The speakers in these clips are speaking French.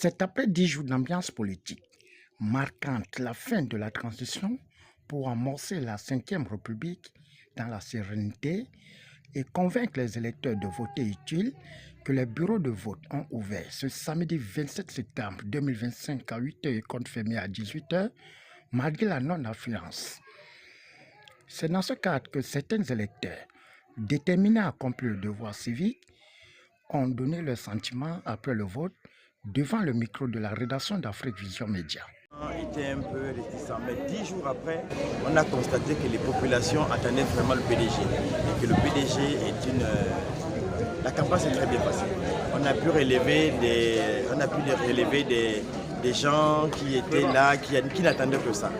C'est après 10 jours d'ambiance politique, marquant la fin de la transition pour amorcer la Ve République dans la sérénité et convaincre les électeurs de voter utile, que les bureaux de vote ont ouvert ce samedi 27 septembre 2025 à 8h et compte fermé à 18h, malgré la non-affluence. C'est dans ce cadre que certains électeurs, déterminés à accomplir le devoir civique, ont donné leur sentiment après le vote devant le micro de la rédaction d'Afrique Vision Média. On était un peu réticents, mais 10 jours après, on a constaté que les populations attendaient vraiment le PDG et que le PDG est une... La campagne s'est très bien passée. On a pu relever des gens qui étaient là, qui n'attendaient que ça.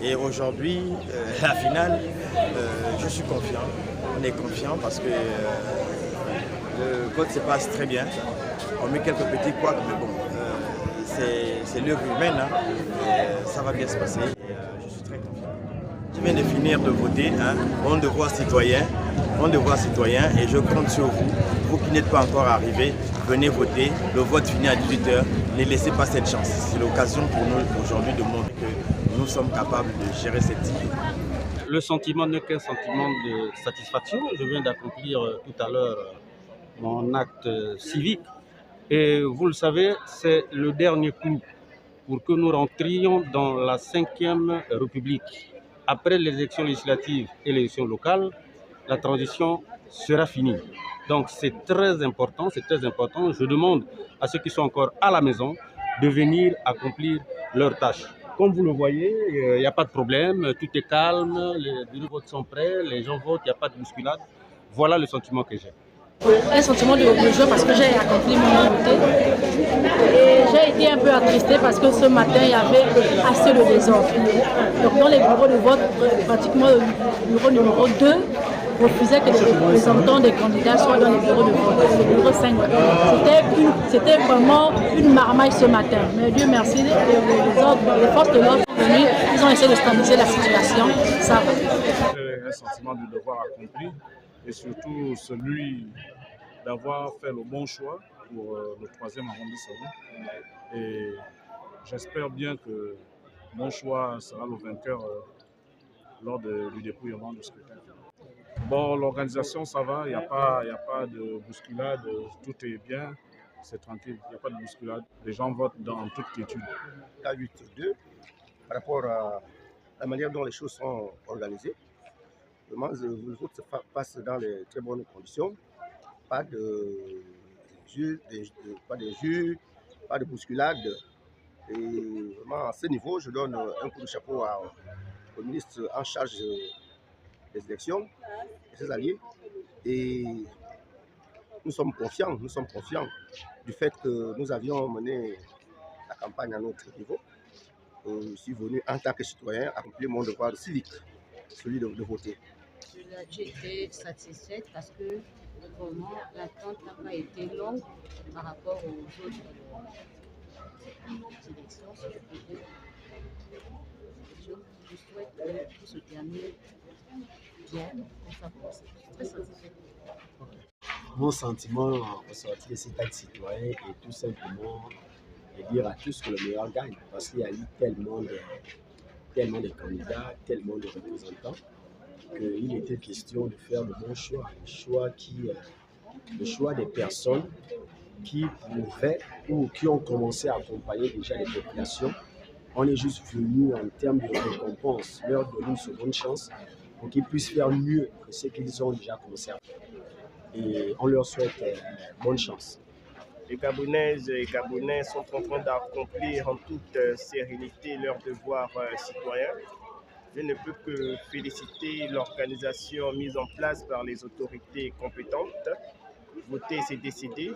Et aujourd'hui, la finale, je suis confiant. On est confiant parce que le vote se passe très bien. On met quelques petits couacs, mais bon, c'est l'œuvre humaine. Ça va bien se passer. Et, je suis très confiant. Je viens de finir de voter, mon devoir citoyen, et je compte sur vous. Vous qui n'êtes pas encore arrivés, venez voter. Le vote finit à 18h. Ne laissez pas cette chance. C'est l'occasion pour nous aujourd'hui de montrer que nous sommes capables de gérer cette idée. Le sentiment n'est qu'un sentiment de satisfaction. Je viens d'accomplir tout à l'heure mon acte civique. Et vous le savez, c'est le dernier clou pour que nous rentrions dans la Ve République. Après les élections législatives et les élections locales, la transition sera finie. Donc c'est très important, c'est très important. Je demande à ceux qui sont encore à la maison de venir accomplir leurs tâches. Comme vous le voyez, il n'y a pas de problème, tout est calme, les bureaux de vote sont prêts, les gens votent, il n'y a pas de bousculade. Voilà le sentiment que j'ai. Un sentiment de joie parce que j'ai accompli mon volonté et j'ai été un peu attristée parce que ce matin il y avait assez de désordre. Donc dans les bureaux de vote, pratiquement le bureau numéro 2 refusait que les représentants des candidats soient dans les bureaux de vote. Le bureau 5. C'était vraiment une marmaille ce matin. Mais Dieu merci, les forces de l'ordre sont venues, ils ont essayé de stabiliser la situation. Ça va. C'est un sentiment de devoir accompli et surtout celui d'avoir fait le bon choix pour le 3e arrondissement. Et j'espère bien que mon choix sera le vainqueur lors du dépouillement du scrutin. Bon, l'organisation, ça va, il n'y a pas de bousculade, tout est bien, c'est tranquille, il n'y a pas de bousculade. Les gens votent dans toute quiétude. K8-2, par rapport à la manière dont les choses sont organisées, vraiment, le vote se passe dans les très bonnes conditions. Pas de jus, pas de bousculade. Et vraiment, à ce niveau, je donne un coup de chapeau au ministre en charge des élections et ses alliés. Et nous sommes confiants du fait que nous avions mené la campagne à notre niveau. Je suis venu en tant que citoyen accomplir mon devoir civique, celui de voter. J'ai été satisfaite parce que vraiment l'attente n'a pas été longue par rapport aux autres élections. Je souhaite que tout se termine bien pour sa procès. Je suis très satisfaite. Mon sentiment au sortir de cet acte citoyen est tout simplement de dire à tous que le meilleur gagne parce qu'il y a eu tellement de candidats, tellement de représentants qu'il était question de faire le bon choix, le choix des personnes qui pouvaient ou qui ont commencé à accompagner déjà les populations. On est juste venu en termes de récompense, leur donner une seconde chance pour qu'ils puissent faire mieux que ce qu'ils ont déjà commencé à faire. Et on leur souhaite bonne chance. Les Gabonaises et Gabonais sont en train d'accomplir en toute sérénité leur devoir citoyen. Je ne peux que féliciter l'organisation mise en place par les autorités compétentes. Voter, c'est décider,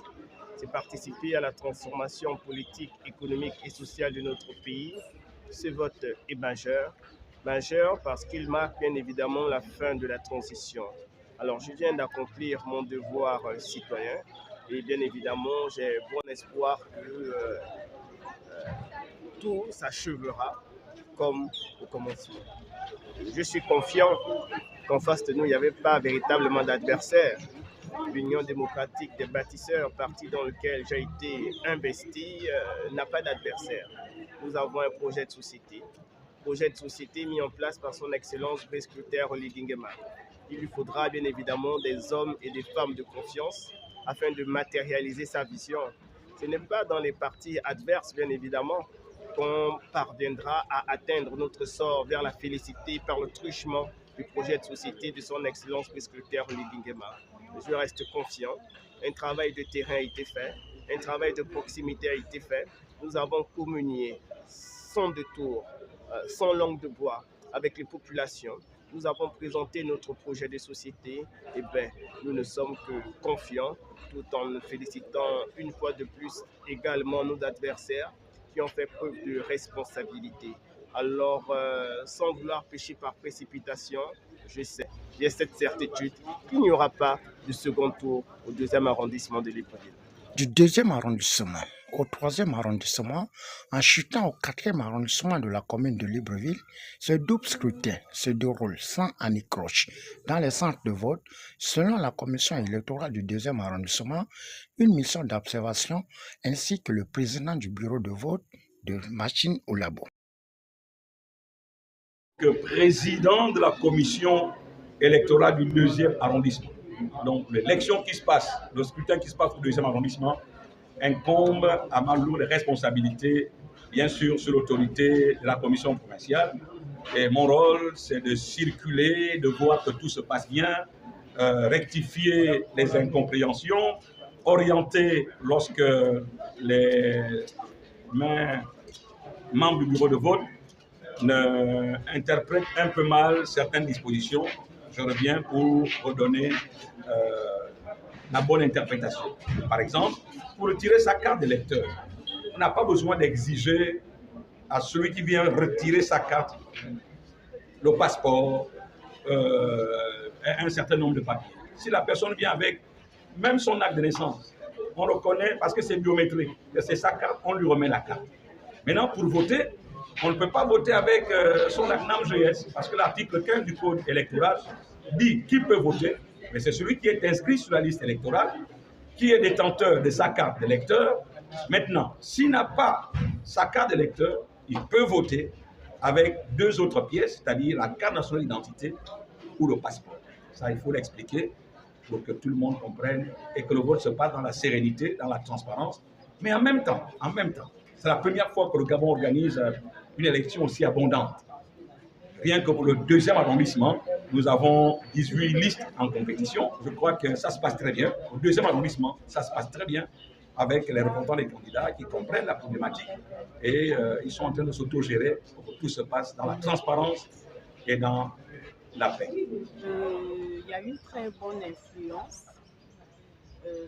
c'est participer à la transformation politique, économique et sociale de notre pays. Ce vote est majeur parce qu'il marque bien évidemment la fin de la transition. Alors je viens d'accomplir mon devoir citoyen et bien évidemment j'ai bon espoir que tout s'achèvera comme au commencement. Je suis confiant qu'en face de nous, il n'y avait pas véritablement d'adversaire. l'Union démocratique des bâtisseurs, parti dans lequel j'ai été investi, n'a pas d'adversaire. Nous avons un projet de société mis en place par son Excellence Brice Clotaire Oligui Nguema. Il lui faudra bien évidemment des hommes et des femmes de confiance afin de matérialiser sa vision. Ce n'est pas dans les partis adverses, bien évidemment, qu'on parviendra à atteindre notre sort vers la félicité par le truchement du projet de société de son Excellence Brice Clotaire Oligui Nguema. Je reste confiant. Un travail de terrain a été fait, un travail de proximité a été fait. Nous avons communié sans détour, sans langue de bois avec les populations. Nous avons présenté notre projet de société. Et bien, nous ne sommes que confiants, tout en félicitant une fois de plus également nos adversaires qui ont fait preuve de responsabilité. Alors, sans vouloir pécher par précipitation, je sais, j'ai cette certitude qu'il n'y aura pas de second tour au 2e arrondissement de Libreville. Du 2e arrondissement au 3e arrondissement, en chutant au 4e arrondissement de la commune de Libreville, ce double scrutin se déroule sans anicroche dans les centres de vote. Selon la commission électorale du 2e arrondissement, une mission d'observation ainsi que le président du bureau de vote de machine au labo. Que président de la commission électorale du 2e arrondissement. Donc l'élection qui se passe, le scrutin qui se passe au 2e arrondissement incombe à ma lourde responsabilité, bien sûr, sur l'autorité de la commission provinciale. Et mon rôle, c'est de circuler, de voir que tout se passe bien, rectifier les incompréhensions, orienter lorsque les membres du bureau de vote interprètent un peu mal certaines dispositions. Je reviens pour redonner la bonne interprétation. Par exemple, pour retirer sa carte d'électeur, on n'a pas besoin d'exiger à celui qui vient retirer sa carte, le passeport, un certain nombre de papiers. Si la personne vient avec même son acte de naissance, on reconnaît parce que c'est biométrique, que c'est sa carte, on lui remet la carte. Maintenant, pour voter, on ne peut pas voter avec son ACNAM-GS parce que l'article 15 du Code électoral dit qui peut voter, mais c'est celui qui est inscrit sur la liste électorale, qui est détenteur de sa carte d'électeur. Maintenant, s'il n'a pas sa carte d'électeur, il peut voter avec 2 autres pièces, c'est-à-dire la carte nationale d'identité ou le passeport. Ça, il faut l'expliquer pour que tout le monde comprenne et que le vote se passe dans la sérénité, dans la transparence. Mais en même temps, c'est la première fois que le Gabon organise une élection aussi abondante. Rien que pour le 2e arrondissement, nous avons 18 listes en compétition. Je crois que ça se passe très bien. Au 2e arrondissement, ça se passe très bien avec les représentants des candidats qui comprennent la problématique et ils sont en train de s'autogérer pour que tout se passe dans la transparence et dans la paix. Il y a une très bonne influence.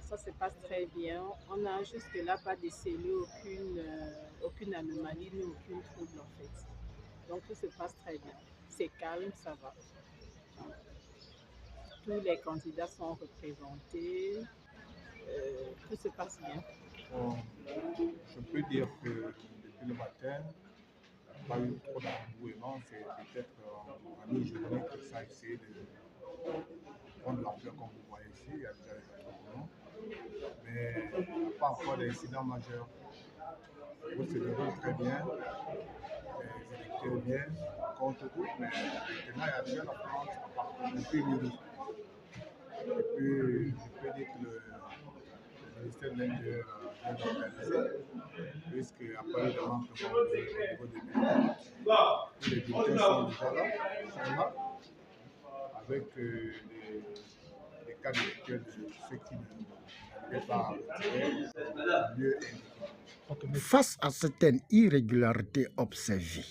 Ça se passe très bien. On n'a jusque-là pas décelé aucune anomalie ni aucune trouble en fait. Donc tout se passe très bien. C'est calme, ça va. Tous les candidats sont représentés. Tout se passe bien. Je peux dire que depuis le matin, il n'y a pas eu trop d'engouement. C'est peut-être en mi-journée que ça a essayé de prendre l'ampleur comme vous voyez ici. Il y a déjà des engouements. Mais il n'y a pas encore d'incidents majeurs. Le vote se déroule très bien. Les électeurs viennent, compte tout, mais maintenant il y a déjà la France depuis midi. Et puis, je peux dire que le ministère de l'Intérieur vient d'organiser, puisqu'il n'y a pas eu de manque de monde au niveau des bulletins. Les bulletins sont déjà là, avec les cas d'électeurs de ceux qui n'arrivaient pas à retirer mieux indiqué. Face à certaines irrégularités observées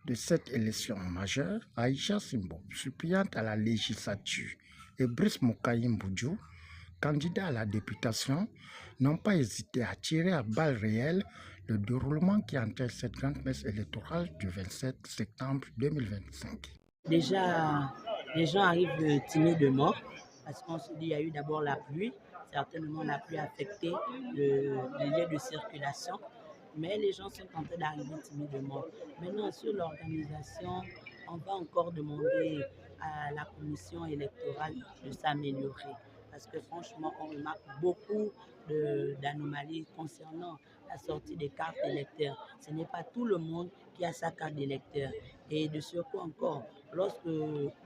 de cette élection majeure, Aïcha Simbo, suppléante à la législature, et Brice Mokaïm Boudjou, candidat à la députation, n'ont pas hésité à tirer à balles réelles le déroulement qui entraîne cette grande messe électorale du 27 septembre 2025. Déjà, les gens arrivent timidement parce qu'on se dit qu'il y a eu d'abord la pluie. Certainement, la pluie a affecté les lieux de circulation, mais les gens sont en train d'arriver timidement. Maintenant, sur l'organisation, on va encore demander à la commission électorale de s'améliorer. parce que franchement, on remarque beaucoup d'anomalies concernant la sortie des cartes d'électeurs. Ce n'est pas tout le monde qui a sa carte d'électeur. Et de surcroît encore, lorsque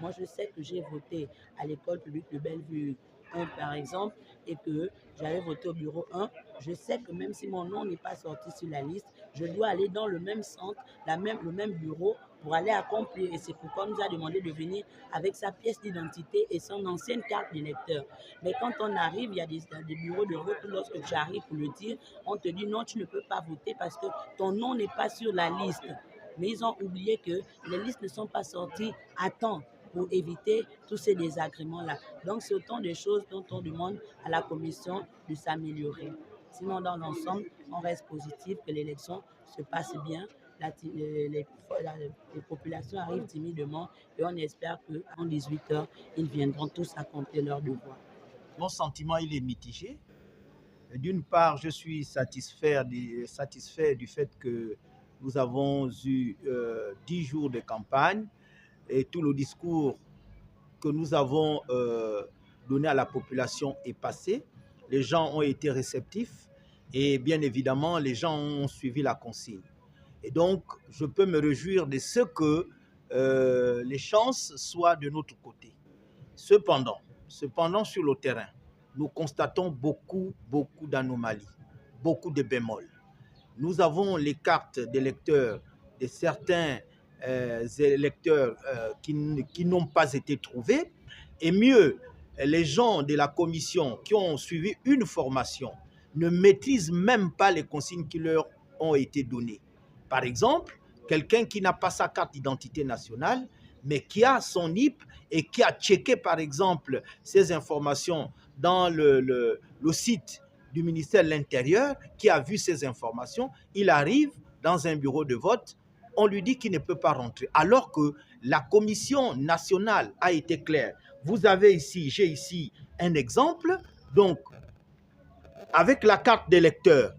moi je sais que j'ai voté à l'école publique de Bellevue 1 par exemple, et que j'avais voté au bureau 1, je sais que même si mon nom n'est pas sorti sur la liste, je dois aller dans le même centre, le même bureau pour aller accomplir. Et c'est pourquoi on nous a demandé de venir avec sa pièce d'identité et son ancienne carte d'électeur. Mais quand on arrive, il y a des bureaux de vote, lorsque tu arrives pour le dire, on te dit non, tu ne peux pas voter parce que ton nom n'est pas sur la liste. Mais ils ont oublié que les listes ne sont pas sorties à temps pour éviter tous ces désagréments-là. Donc, c'est autant de choses dont on demande à la commission de s'améliorer. Sinon, dans l'ensemble, on reste positif, que l'élection se passe bien, les populations arrivent timidement et on espère qu'en 18 heures, ils viendront tous accomplir leur devoir. Mon sentiment, il est mitigé. D'une part, je suis satisfait du fait que nous avons eu 10 jours de campagne et tout le discours que nous avons donné à la population est passé. Les gens ont été réceptifs et bien évidemment, les gens ont suivi la consigne. Et donc, je peux me réjouir de ce que les chances soient de notre côté. Cependant, sur le terrain, nous constatons beaucoup d'anomalies, beaucoup de bémols. Nous avons les cartes d'électeurs de certains électeurs qui n'ont pas été trouvés. Et mieux, les gens de la commission qui ont suivi une formation ne maîtrisent même pas les consignes qui leur ont été données. Par exemple, quelqu'un qui n'a pas sa carte d'identité nationale, mais qui a son NIP et qui a checké, par exemple, ces informations dans le site du ministère de l'Intérieur, qui a vu ces informations, il arrive dans un bureau de vote, on lui dit qu'il ne peut pas rentrer. Alors que la commission nationale a été claire. Vous avez ici, j'ai ici un exemple. Donc, avec la carte d'électeur,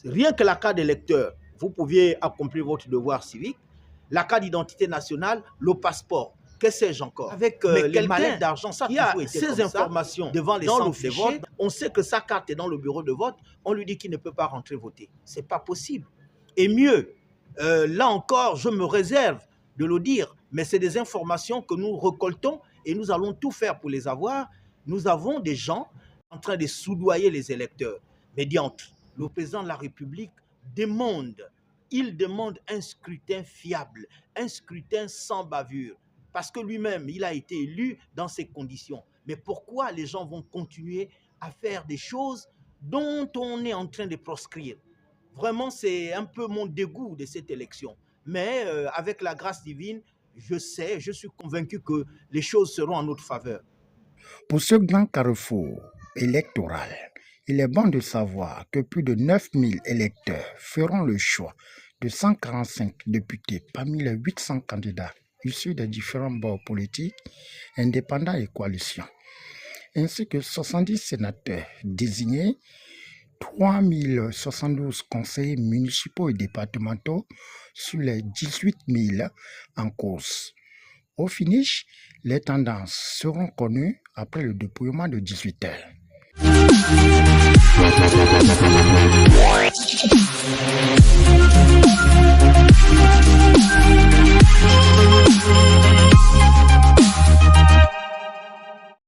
rien que la carte d'électeur, vous pouviez accomplir votre devoir civique. La carte d'identité nationale, le passeport, que sais-je encore. Avec les mallettes d'argent, ça qui a ces informations devant les centres de vote, on sait que sa carte est dans le bureau de vote, on lui dit qu'il ne peut pas rentrer voter. Ce n'est pas possible. Et mieux, là encore, je me réserve de le dire, mais c'est des informations que nous récoltons et nous allons tout faire pour les avoir. Nous avons des gens en train de soudoyer les électeurs. Mais diantre, le président de la République demande un scrutin fiable, un scrutin sans bavure, parce que lui-même, il a été élu dans ces conditions. Mais pourquoi les gens vont continuer à faire des choses dont on est en train de proscrire? Vraiment, c'est un peu mon dégoût de cette élection. Mais avec la grâce divine, je suis convaincu que les choses seront en notre faveur. Pour ce grand carrefour électoral, il est bon de savoir que plus de 9000 électeurs feront le choix de 145 députés parmi les 800 candidats issus des différents bords politiques, indépendants et coalitions, ainsi que 70 sénateurs désignés, 3072 conseillers municipaux et départementaux sur les 18 000 en course. Au finish, les tendances seront connues après le dépouillement de 18 heures.